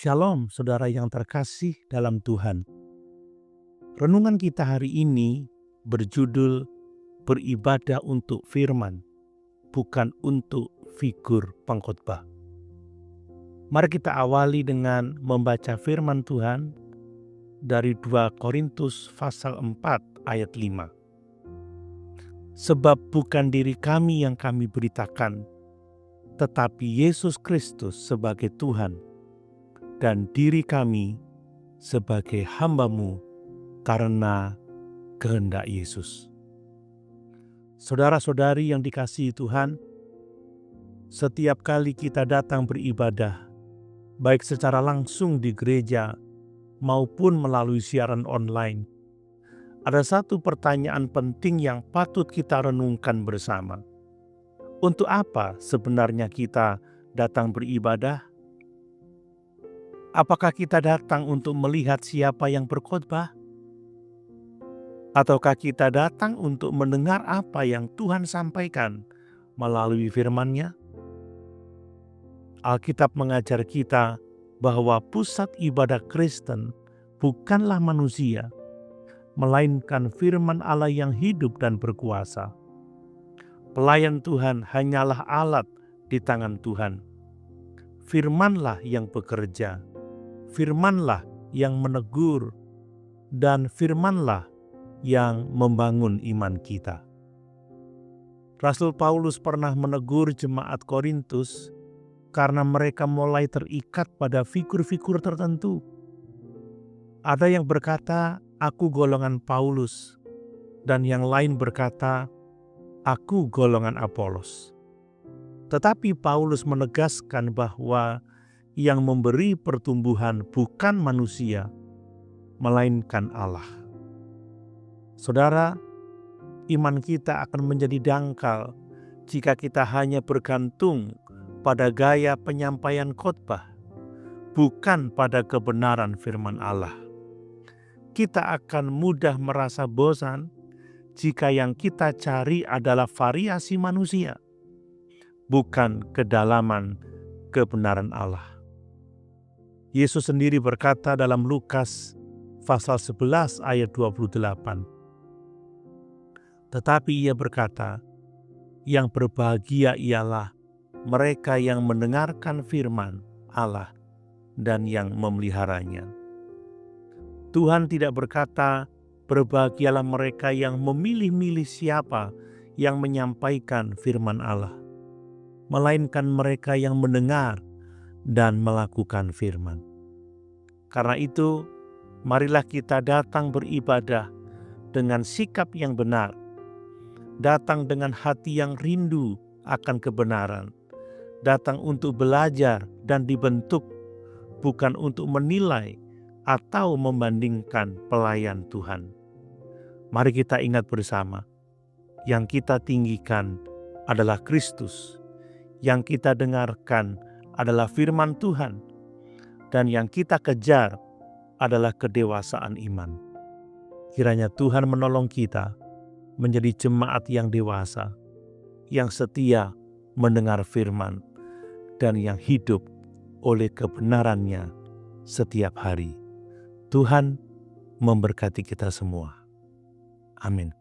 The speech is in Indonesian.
Shalom saudara yang terkasih dalam Tuhan. Renungan kita hari ini berjudul beribadah untuk firman, bukan untuk figur pengkhotbah. Mari kita awali dengan membaca firman Tuhan dari 2 Korintus pasal 4 ayat 5. Sebab bukan diri kami yang kami beritakan, tetapi Yesus Kristus sebagai Tuhan, dan diri kami sebagai hamba-Mu karena kehendak Yesus. Saudara-saudari yang dikasihi Tuhan, setiap kali kita datang beribadah, baik secara langsung di gereja maupun melalui siaran online, ada satu pertanyaan penting yang patut kita renungkan bersama. Untuk apa sebenarnya kita datang beribadah? Apakah kita datang untuk melihat siapa yang berkhotbah? Ataukah kita datang untuk mendengar apa yang Tuhan sampaikan melalui firman-Nya? Alkitab mengajar kita bahwa pusat ibadah Kristen bukanlah manusia, melainkan firman Allah yang hidup dan berkuasa. Pelayan Tuhan hanyalah alat di tangan Tuhan. Firman-lah yang bekerja, firman-lah yang menegur, dan firman-lah yang membangun iman kita. Rasul Paulus pernah menegur jemaat Korintus karena mereka mulai terikat pada figur-figur tertentu. Ada yang berkata, "Aku golongan Paulus," dan yang lain berkata, "Aku golongan Apolos." Tetapi Paulus menegaskan bahwa yang memberi pertumbuhan bukan manusia, melainkan Allah. Saudara, iman kita akan menjadi dangkal jika kita hanya bergantung pada gaya penyampaian khotbah, bukan pada kebenaran firman Allah. Kita akan mudah merasa bosan jika yang kita cari adalah variasi manusia, bukan kedalaman kebenaran Allah. Yesus sendiri berkata dalam Lukas pasal 11 ayat 28. Tetapi ia berkata, "Yang berbahagia ialah mereka yang mendengarkan firman Allah dan yang memeliharanya." Tuhan tidak berkata, "Berbahagialah mereka yang memilih-milih siapa yang menyampaikan firman Allah," melainkan mereka yang mendengar dan melakukan firman. Karena itu, marilah kita datang beribadah dengan sikap yang benar, datang dengan hati yang rindu akan kebenaran, datang untuk belajar dan dibentuk, bukan untuk menilai atau membandingkan pelayan Tuhan. Mari kita ingat bersama, yang kita tinggikan adalah Kristus, yang kita dengarkan adalah firman Tuhan, dan yang kita kejar adalah kedewasaan iman. Kiranya Tuhan menolong kita menjadi jemaat yang dewasa, yang setia mendengar firman, dan yang hidup oleh kebenarannya setiap hari. Tuhan memberkati kita semua. Amin.